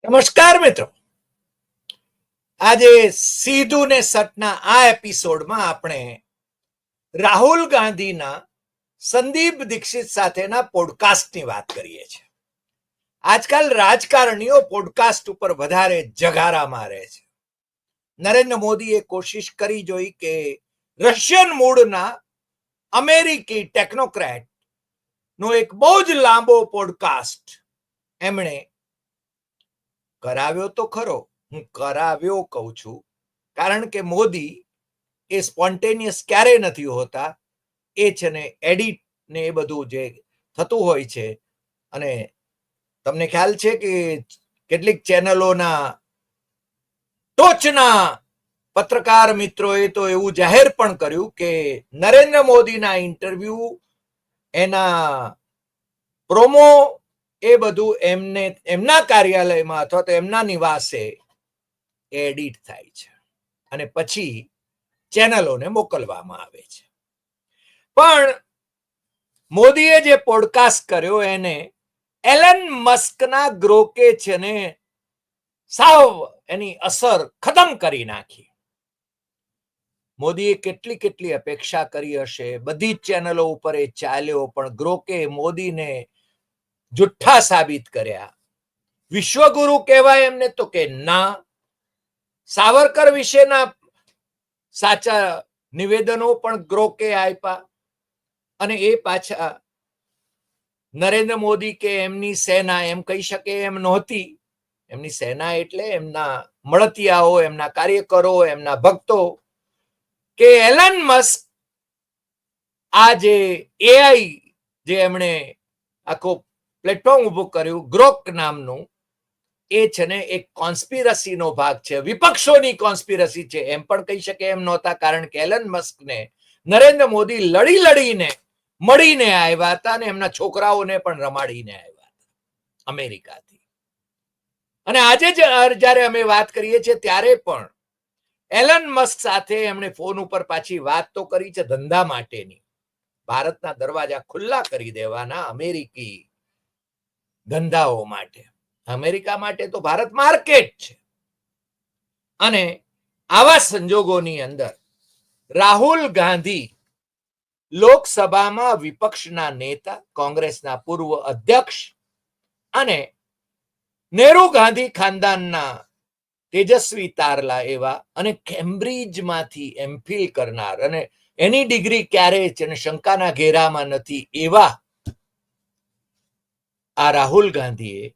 નમસ્કાર મિત્રો, આજે સીધું ને સટના આ એપિસોડમાં આપણે રાહુલ ગાંધીના સંદીપ દીક્ષિત સાથેના પોડકાસ્ટની વાત કરીએ છીએ. આજકાલ રાજકારણીઓ પોડકાસ્ટ ઉપર વધારે જગારા મારે છે. નરેન્દ્ર મોદીએ કોશિશ કરી જોઈ કે રશિયન મૂળના અમેરિકી ટેકનોક્રેટ નો એક બહુ જ લાંબો પોડકાસ્ટ એમણે કરાવ્યો તો ખરો. હું કરાવ્યો કહું છું કારણ કે મોદી એ સ્પોન્ટેનિયસ ક્યારે નથી હોતા. એ છે ને એડિટ ને એ બધું જે થતું હોય છે. અને તમને ખ્યાલ છે કે કેટલીક ચેનલોના ટોચના પત્રકાર મિત્રોએ તો એવું જાહેર પણ કર્યું કે નરેન્દ્ર મોદીના ઇન્ટરવ્યુ, એના પ્રોમો, એ બધું એમના કાર્યાલયમાં અથવા તો એમના નિવાસે એડિટ થાય છે અને પછી ચેનલોને મોકલવામાં આવે છે. પણ મોદીએ જે પોડકાસ્ટ કર્યો એને એલન મસ્કના ગ્રોકે છે ને સાવ એની અસર ખતમ કરી નાખી. મોદીએ કેટલી અપેક્ષા કરી હશે, બધી જ ચેનલો ઉપર એ ચાલ્યો, પણ ગ્રોકે મોદીને જુઠ્ઠા સાબિત કર્યા. વિશ્વગુરુ કહેવાય એમને તો કે ના. સાવરકર વિશેના સાચા નિવેદનો પણ ગ્રોકે આપ્યા અને એ પાછા નરેન્દ્ર મોદી કે એમની સેના એમ કહી શકે એમ નહોતી. એમની સેના એટલે એમના મળતિયાઓ, એમના કાર્યકરો, એમના ભક્તો. કે એલન મસ્ક આ જે એઆઈ જે એમણે આખો પ્લેટફોર્મ ઉભું કર્યું ગ્રોક નામનું, એ છે ને એક કોન્સ્પિરસીનો ભાગ છે, વિપક્ષોની કોન્સ્પિરસી છે એમ પણ કહી શકે એમ નહોતા. કારણ કે એલન મસ્કને નરેન્દ્ર મોદી લડીને મળીને આવ્યા હતા અને એમના છોકરાઓને પણ રમાડીને આવ્યા હતા અમેરિકાથી. અને આજે જ્યારે અમે વાત કરીએ છીએ ત્યારે પણ એલન મસ્ક સાથે એમણે ફોન ઉપર પાછી વાત તો કરી છે ધંધા માટેની. ભારતના દરવાજા ખુલ્લા કરી દેવાના અમેરિકી ધંધાઓ માટે. અમેરિકા માટે તો ભારત માર્કેટ છે. અને આવા સંજોગોની અંદર રાહુલ ગાંધી લોકસભામાં વિપક્ષના નેતા, કોંગ્રેસના પૂર્વ અધ્યક્ષ અને નેહરુ ગાંધી ખાનદાનના તેજસ્વી તારલા એવા અને કેમ્બ્રિજમાંથી એમફિલ કરનાર અને એની ડિગ્રી ક્યારેય છે શંકાના ઘેરામાં નથી એવા આ રાહુલ ગાંધીએ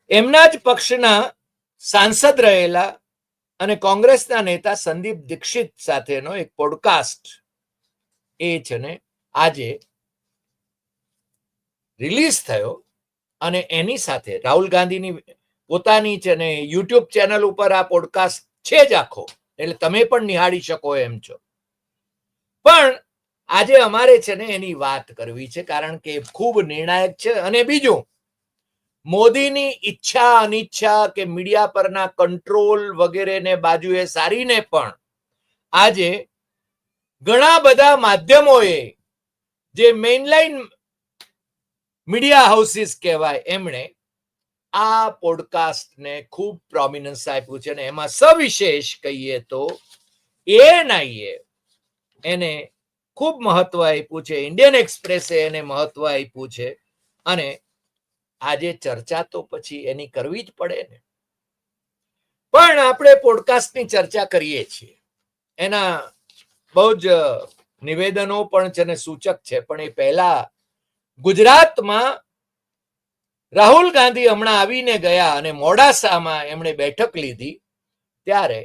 એમના જ પક્ષના સાંસદ રહેલા અને કોંગ્રેસના નેતા સંદીપ દીક્ષિત સાથેનો એક પોડકાસ્ટ એ છે ને આજે રિલીઝ થયો. અને એની સાથે રાહુલ ગાંધીની પોતાની છે ને યુટ્યુબ ચેનલ ઉપર આ પોડકાસ્ટ છે જ આખો, એટલે તમે પણ નિહાળી શકો એમ છો. પણ આજે અમારે છે ને એની વાત કરવી છે કારણ કે ખૂબ નિર્ણાયક છે. અને બીજું, મોદીની ઈચ્છા અનિચ્છા કે મીડિયા પરના કંટ્રોલ વગેરેને બાજુએ સારીને પણ આજે ઘણા બધા માધ્યમોએ જે મેઇનલાઇન મીડિયા હાઉસીસ કહેવાય એમણે આ પોડકાસ્ટને ખૂબ પ્રોમિનન્સ આપ્યું છે. અને એમાં સવિશેષ કહીએ તો એએનઆઈએ એને ખૂબ મહત્વ આપ્યું છે, ઇન્ડિયન એક્સપ્રેસે એને મહત્વ આપ્યું છે. અને આજે ચર્ચા તો પછી એની કરવી જ પડે ને. પણ આપણે પોડકાસ્ટની ચર્ચા કરીએ છીએ, એના બહુ જ નિવેદનો પણ છે ને સૂચક છે. પણ એ પહેલા ગુજરાતમાં રાહુલ ગાંધી હમણાં આવીને ગયા અને મોડાસામાં એમણે બેઠક લીધી ત્યારે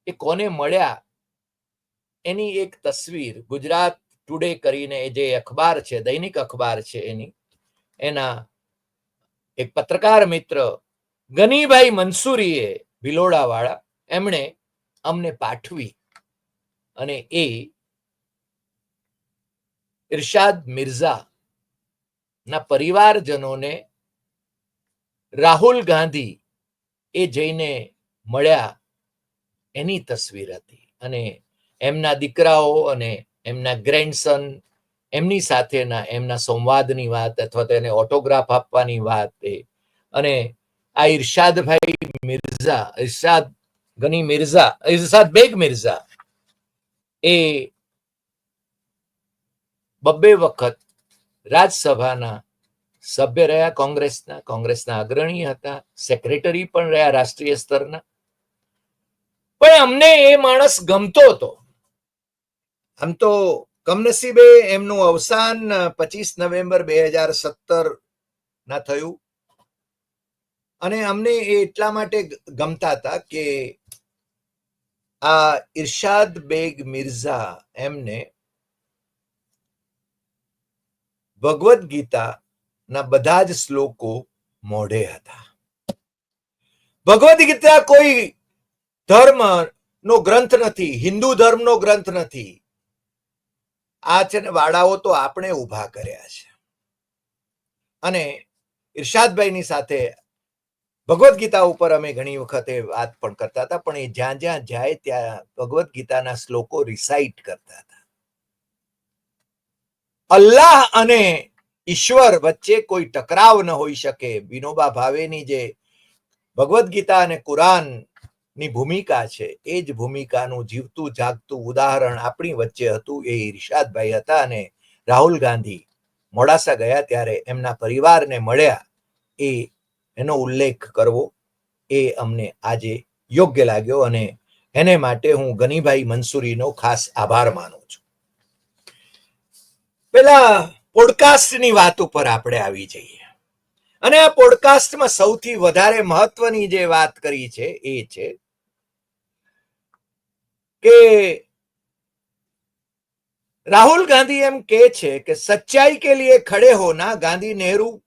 એ કોને મળ્યા એની એક તસવીર ગુજરાત ટુડે કરીને જે અખબાર છે, દૈનિક અખબાર છે, એના એક પત્રકાર મિત્ર ગનીભાઈ મંસૂરીએ ભિલોડાવાળા એમણે અમને પાઠવી. અને એ ઇરશાદ મિર્ઝા ના પરિવારજનોને રાહુલ ગાંધી એ જઈને મળ્યા એની તસવીર હતી. અને એમના દીકરાઓ અને એમના ગ્રેન્ડસન એમની સાથેના એમના સંવાદની વાત અથવા તો એને ઓટોગ્રાફ આપવાની વાત એ અને આ ઇરશાદભાઈ મિર્ઝા, ઇરશાદ બેગ મિર્ઝા એ 2 વખત રાજ્યસભાના સભ્ય રહ્યા, કોંગ્રેસના અગ્રણી હતા, સેક્રેટરી પણ રહ્યા રાષ્ટ્રીય સ્તરના. પણ અમને એ માણસ ગમતો હતો. આમ તો કમનસીબે એમનું અવસાન 25 નવેમ્બર 2017 ના થયું, અને અમને એ એટલા માટે ગમતા હતા કે આ ઇરશાદ બેગ મિર્ઝા એમને ભગવદ્ ગીતાના બધા જ શ્લોકો મોઢે હતા. ભગવદ્ ગીતા કોઈ ધર્મ નો ગ્રંથ નથી, હિન્દુ ધર્મનો ગ્રંથ નથી. આ છે ને વાડાઓ તો આપણે ઉભા કર્યા છે. અને ઇરશાદભાઈની સાથે ભગવદ્ ગીતા ઉપર અમે ઘણી વખતે વાત પણ કરતા હતા, પણ એ જ્યાં જ્યાં જાય ત્યાં ભગવદ્ ગીતાના શ્લોકો રિસાઇટ કરતા હતા. અલ્લાહ અને ઈશ્વર વચ્ચે કોઈ ટકરાવ ન હોઈ શકે. વિનોબા ભાવેની જે ભગવદ્ ગીતા અને કુરાન ની ભૂમિકા છે, એ જ ભૂમિકાનું જીવતું જાગતું ઉદાહરણ આપણી વચ્ચે હતું. એ ઇરશાદભાઈ હતા. અને રાહુલ ગાંધી મોડાસા ગયા ત્યારે એમના પરિવારને મળ્યા, એનો ઉલ્લેખ કરવો એ અમને આજે યોગ્ય લાગ્યો, અને એને માટે હું ગનીભાઈ મંસૂરીનો ખાસ આભાર માનું છું. પેલા પોડકાસ્ટની વાત ઉપર આપણે આવી જઈએ. અને આ પોડકાસ્ટમાં સૌથી વધારે મહત્વની જે વાત કરી છે એ છે કે राहुल गांधी एम के छे कि सच्चाई के लिए खड़े होना गांधी नेहरू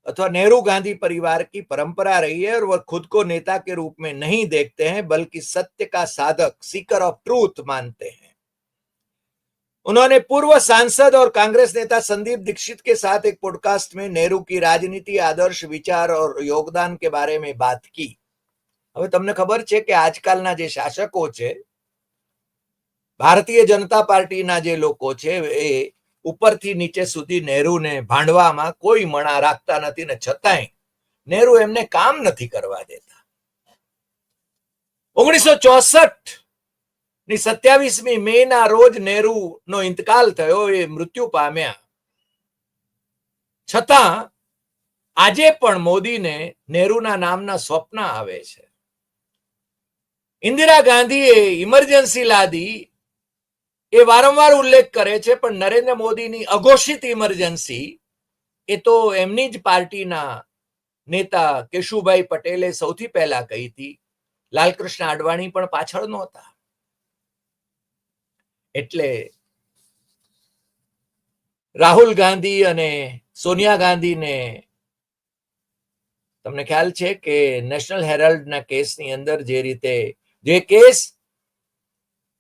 अथवा नेहरू गांधी परिवार की परंपरा रही है, और वह खुद को नेता के रूप में नहीं देखते हैं बल्कि सत्य का साधक, सीकर ऑफ ट्रूथ मानते हैं. उन्होंने पूर्व सांसद और कांग्रेस नेता संदीप दीक्षित के साथ एक पॉडकास्ट में नेहरू की राजनीति, आदर्श, विचार और योगदान के बारे में बात की. હવે તમને ખબર છે કે આજકાલના જે શાસકો છે, ભારતીય જનતા પાર્ટીના જે લોકો છે, એ ઉપરથી નીચે સુધી નહેરુને ભાંડવામાં કોઈ મણા રાખતા નથી, ને છતાંય નહેરુ એમને કામ નથી કરવા દેતા. 1964 ની 27મી મે ના રોજ નહેરુ નો ઇંતકાલ થયો, એ મૃત્યુ પામ્યા. છતાં આજે પણ મોદીને નહેરુના નામના સ્વપ્ન આવે છે. इंदिरा गांधीए इमरजन्सी लादी એ વારંવાર ઉલ્લેખ કરે છે, પણ નરેન્દ્ર મોદીની અઘોષિત ઇમરજન્સી એ તો એમની જ પાર્ટીના નેતા કેશુભાઈ પટેલે સૌથી પહેલા કહી હતી. લાલકૃષ્ણ આડવાણી પણ પાછળ નહોતા. એટલે રાહુલ ગાંધી અને સોનિયા ગાંધીને તમને ખ્યાલ છે કે નેશનલ હેરાલ્ડના કેસની અંદર જે કેસ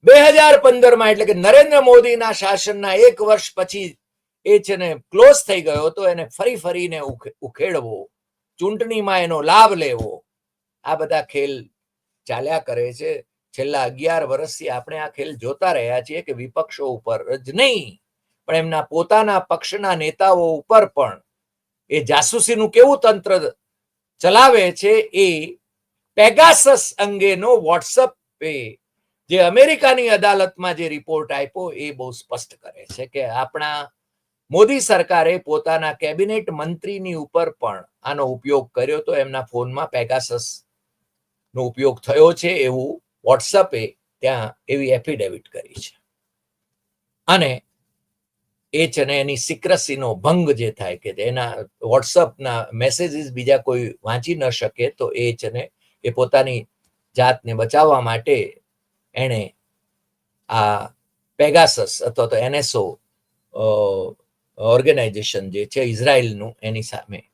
2015માં એટલે કે નરેન્દ્ર મોદીના શાસનના 1 વર્ષ પછી એ છે ને ક્લોઝ થઈ ગયો હતો, એને ફરીને ઉખેડવો, ચૂંટણીમાં એનો લાભ લેવો, આ બધા ખેલ ચાલ્યા કરે છે. છેલ્લા 11 વર્ષથી આપણે આ ખેલ જોતા રહ્યા છીએ કે વિપક્ષો ઉપર જ નહીં, પણ એમના પોતાના પક્ષના नेताओ ઉપર પણ એ જાસૂસીનું કેવું તંત્ર ચલાવે છે. એ પેગાસસ અંગેનો વોટ્સઅપ જે અમેરિકાની અદાલતમાં જે રિપોર્ટ આપ્યો એ બહુ સ્પષ્ટ કરે છે કે આપણા મોદી સરકારે પોતાના કેબિનેટ મંત્રીની ઉપર પણ આનો ઉપયોગ કર્યો તો એમના ફોનમાં પેગાસસ નો ઉપયોગ થયો છે એવું વોટ્સઅપે ત્યાં એવી એફિડેવિટ કરી છે. અને એ છે ને એની સિક્રસીનો ભંગ જે થાય કે એના વોટ્સઅપના મેસેજીસ બીજા કોઈ વાંચી ન શકે, તો એ છે ને એ પોતાની જાતને બચાવવા માટે એણે આ પેગાસસ અથવા તો NSO ઓર્ગેનાઇઝેશન જે છે ઇઝરાયલનું, એની સામે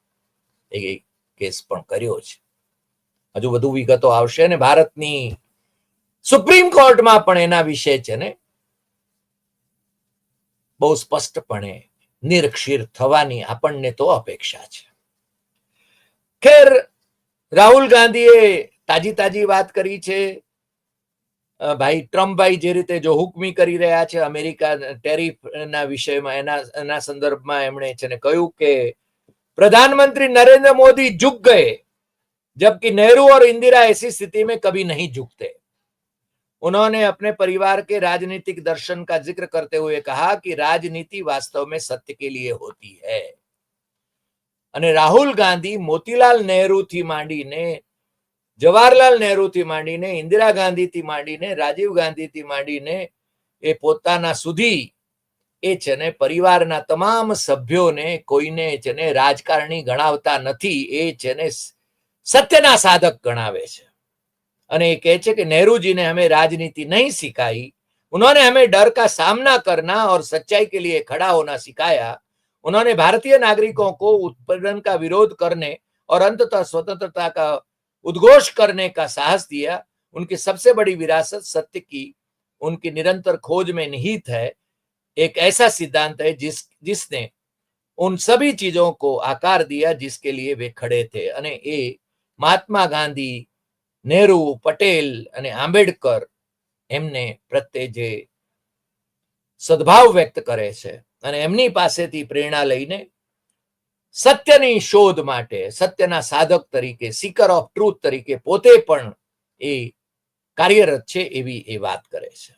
એ કેસ પણ કર્યો છે. હજુ વધુ વિગતો આવશે, અને ભારતની સુપ્રીમ કોર્ટમાં પણ એના વિશે છે ને બહુ સ્પષ્ટપણે નિરક્ષીર થવાની આપણને તો અપેક્ષા છે. ખેર, રાહુલ ગાંધીએ તાજી વાત કરી છે. ભાઈ ટ્રમ્પભાઈ જે રીતે જો હુકમી કરી રહ્યા છે અમેરિકા ટેરિફના વિષયમાં, એના સંદર્ભમાં એમણે છે ને કહ્યું કે प्रधानमंत्री नरेंद्र मोदी झुक गए, जबकि नेहरू और इंदिरा ऐसी स्थिति में कभी नहीं झुकते। उन्होंने अपने परिवार के राजनीतिक दर्शन का जिक्र करते हुए कहा कि राजनीति वास्तव में सत्य के लिए होती है। અને રાહુલ ગાંધી મોતીલાલ નેહરુથી માંડીને, જવાહરલાલ નેહરુથી માંડીને, ઇન્દિરા ગાંધીથી માંડીને, રાજીવ ગાંધીથી માંડીને એ પોતાના સુધી એ છે ને પરિવારના તમામ સભ્યોને કોઈને છે ને રાજકારણી ગણાવતા નથી, એ છે ને સત્યના સાધક ગણાવે છે। અને એ કહે છે કે नेहरू जी ने हमें राजनीति नहीं सिखाई, उन्होंने हमें डर का सामना करना और सच्चाई के लिए खड़ा होना सिखाया। उन्होंने भारतीय नागरिकों को उत्पीड़न का विरोध करने और अंततः स्वतंत्रता का उद्घोष करने का साहस दिया। उनकी सबसे बड़ी विरासत सत्य की उनकी निरंतर खोज में निहित है। एक ऐसा सिद्धांत है जिसने उन सभी चीजों को आकार दिया जिसके लिए वे खड़े थे। અને એ મહાત્મા ગાંધી, नेहरू, पटेल અને આંબેડકર એમને પ્રત્યે જે સદભાવ વ્યક્ત કરે છે અને એમની પાસેથી પ્રેરણા લઈને સત્યની શોધ માટે, સત્યના સાધક તરીકે, सीकर ऑफ ट्रूथ તરીકે પોતે પણ એ કાર્યરત છે, એવી એ વાત કરે છે।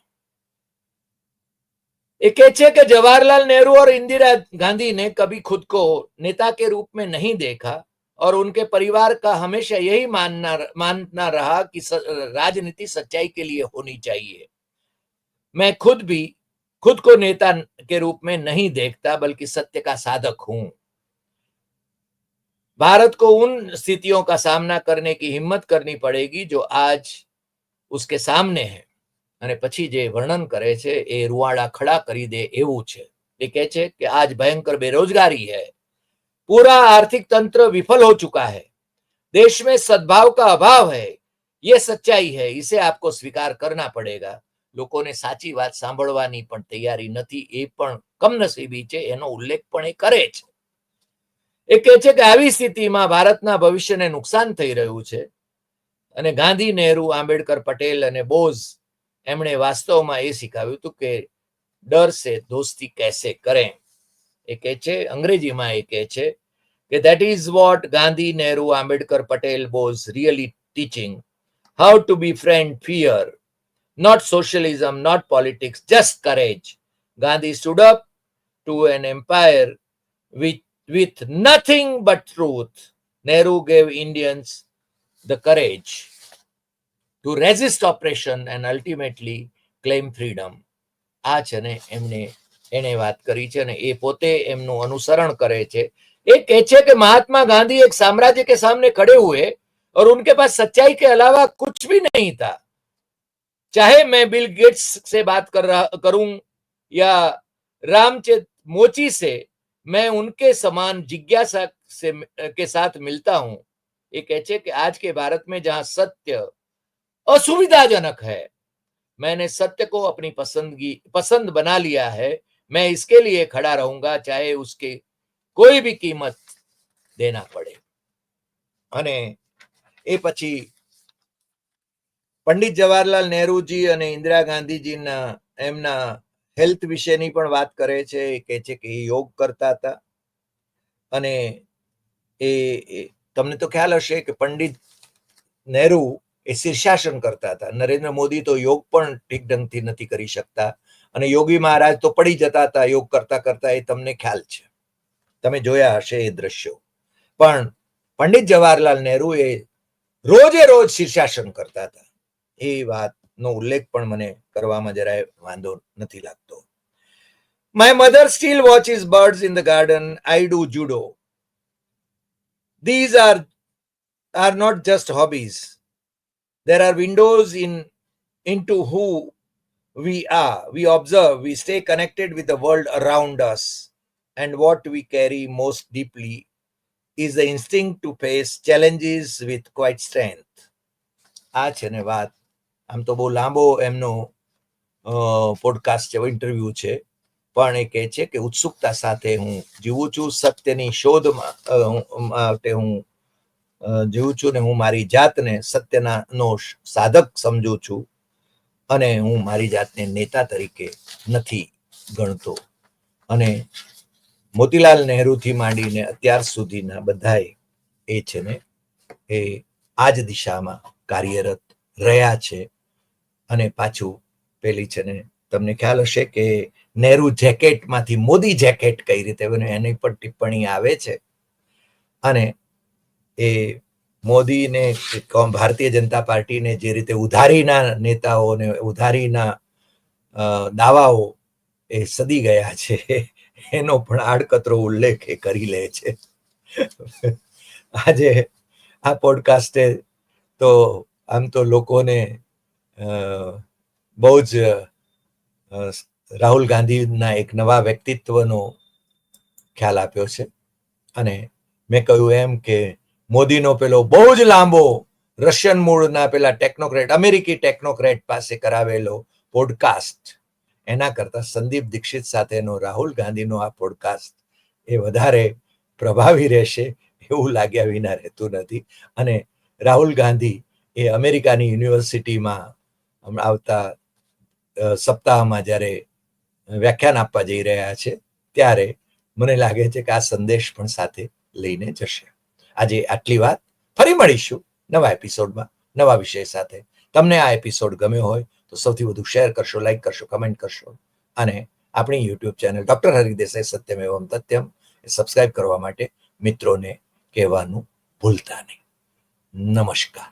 ये कहते हैं कि जवाहरलाल नेहरू और इंदिरा गांधी ने कभी खुद को नेता के रूप में नहीं देखा और उनके परिवार का हमेशा यही मानना रहा कि राजनीति सच्चाई के लिए होनी चाहिए। मैं खुद भी खुद को नेता के रूप में नहीं देखता, बल्कि सत्य का साधक हूं। भारत को उन स्थितियों का सामना करने की हिम्मत करनी पड़ेगी जो आज उसके सामने है। અને પછી જે વર્ણન કરે છે એ રૂવાડા ખડા કરી દે એવું છે। એ કહે છે કે आज भयंकर बेरोजगारी है, पूरा आर्थिक तंत्र विफल हो चुका है, देश में सद्भाव का अभाव है, ये सच्चाई है, इसे आपको स्वीकार करना पड़ेगा। લોકોને સાચી વાત સાંભળવાની પણ તૈયારી નથી, એ પણ કમનસીબી છે, એનો ઉલ્લેખ પણ એ કરે છે। એ કહે છે કે આવી સ્થિતિમાં ભારતના ભવિષ્યને નુકસાન થઈ રહ્યું છે અને ગાંધી, નેहरू, આંબેડકર, પટેલ અને બોઝ એમણે વાસ્તવમાં એ શીખવ્યું હતું કે ડર से दोस्ती कैसे करें। એ કહે છે, અંગ્રેજીમાં એ કહે છે કે that is what Gandhi, Nehru, Ambedkar, Patel, Bose really teaching, how to befriend fear, not socialism, not politics, just courage. Gandhi stood up to an empire with nothing but truth. Nehru gave Indians the courage to resist oppression and ultimately claim freedom. આ છે ને એને વાત કરી છે અને એ પોતે એમનું અનુસરણ કરે છે। એ કહે છે કે महात्मा गांधी एक साम्राज्य के सामने खड़े हुए और उनके पास सच्चाई के अलावा कुछ भी नहीं था। चाहे मैं बिल गेट्स से बात करूं या रामचंद्र मोची से, मैं उनके समान जिज्ञासा के साथ मिलता हूं। ये कहे छे कि आज के भारत में जहां सत्य असुविधाजनक है, मैंने सत्य को अपनी पसंद बना लिया है। मैं इसके लिए खड़ा रहूंगा, चाहे उसके कोई भी कीमत देना पड़े। અને એ પછી પંડિત જવાહરલાલ નેહરુજી અને ઇન્દિરા ગાંધીજીના એમના હેલ્થ વિશેની પણ વાત કરે છે। એ કહે છે કે એ યોગ કરતા હતા અને એ તમને તો ખ્યાલ હશે કે પંડિત નેहरू એ શીર્ષાસન કરતા હતા। નરેન્દ્ર મોદી તો યોગ પણ ઠીક ઢંગથી નથી કરી શકતા અને યોગી મહારાજ તો પડી જતા હતા યોગ કરતા કરતા, એ તમને ખ્યાલ છે, તમે જોયા હશે એ દ્રશ્યો। પણ પંડિત જવાહરલાલ નેहरू એ રોજે રોજ શીર્ષાસન કરતા હતા। એ વાતનો ઉલ્લેખ પણ મને કરવામાં જરાય વાંધો નથી લાગતો। My mother still watches birds in the garden. I do judo. These are not just hobbies. There are windows into who we are. We observe, we stay connected with the world around us. And what we carry most deeply is the instinct to face challenges with quite strength. આ છે ને વાત, આમ તો બહુ લાંબો એમનો podcast છે, ઇન્ટરવ્યુ છે, પણ એ કહે છે કે ઉત્સુકતા સાથે હું જીવું છું, સત્યની શોધ માટે હું જીવું છું ને હું મારી જાતને સત્યનો સાધક સમજું છું અને હું મારી જાતને નેતા તરીકે નથી ગણતો। અને મોતીલાલ નહેરુથી માંડીને અત્યાર સુધીના બધાએ એ છે ને એ આ જ દિશામાં કાર્યરત રહ્યા છે. અને પાછું પેલી છે ને તમને ખ્યાલ હશે કે નહેરુ જેકેટમાંથી મોદી જેકેટ કઈ રીતે બન્યું એની પણ ટિપ્પણી આવે છે. અને એ મોદીને ભારતીય જનતા પાર્ટીને જે રીતે ઉધારીના નેતાઓને ઉધારીના દાવાઓ એ સદી ગયા છે એનો પણ આડકતરો ઉલ્લેખ એ કરી લે છે. આજે આ પોડકાસ્ટે તો આમ તો લોકોને બહુ જ રાહુલ ગાંધીના એક નવા વ્યક્તિત્વનો ખ્યાલ આપ્યો છે. અને મેં કહ્યું એમ કે મોદીનો પેલો બહુ જ લાંબો રશિયન મૂળના પેલા ટેકનોક્રેટ અમેરિકી ટેકનોક્રેટ પાસે કરાવેલો પોડકાસ્ટ એના કરતા સંદીપ દીક્ષિત સાથેનો રાહુલ ગાંધીનો આ પોડકાસ્ટ એ વધારે પ્રભાવી રહેશે એવું લાગ્યા વિના રહેતું નથી. અને રાહુલ ગાંધી એ અમેરિકાની યુનિવર્સિટીમાં આવતા સપ્તાહમાં જ્યારે વ્યાખ્યાન આપવા જઈ રહ્યા છે ત્યારે મને લાગે છે કે આ સંદેશ પણ સાથે લઈને જશે. આજે આટલી વાત, ફરી મળીશું નવા એપિસોડમાં નવા વિષય સાથે. તમને આ એપિસોડ ગમ્યો હોય તો સૌથી વધુ શેર કરશો, લાઈક કરશો, કમેન્ટ કરશો અને આપણી YouTube channel doctor Hari Desai Satyam એવમ તથ્યમ સબસ્ક્રાઇબ કરવા માટે મિત્રોને કહેવાનું ભૂલતા નહીં. નમસ્કાર.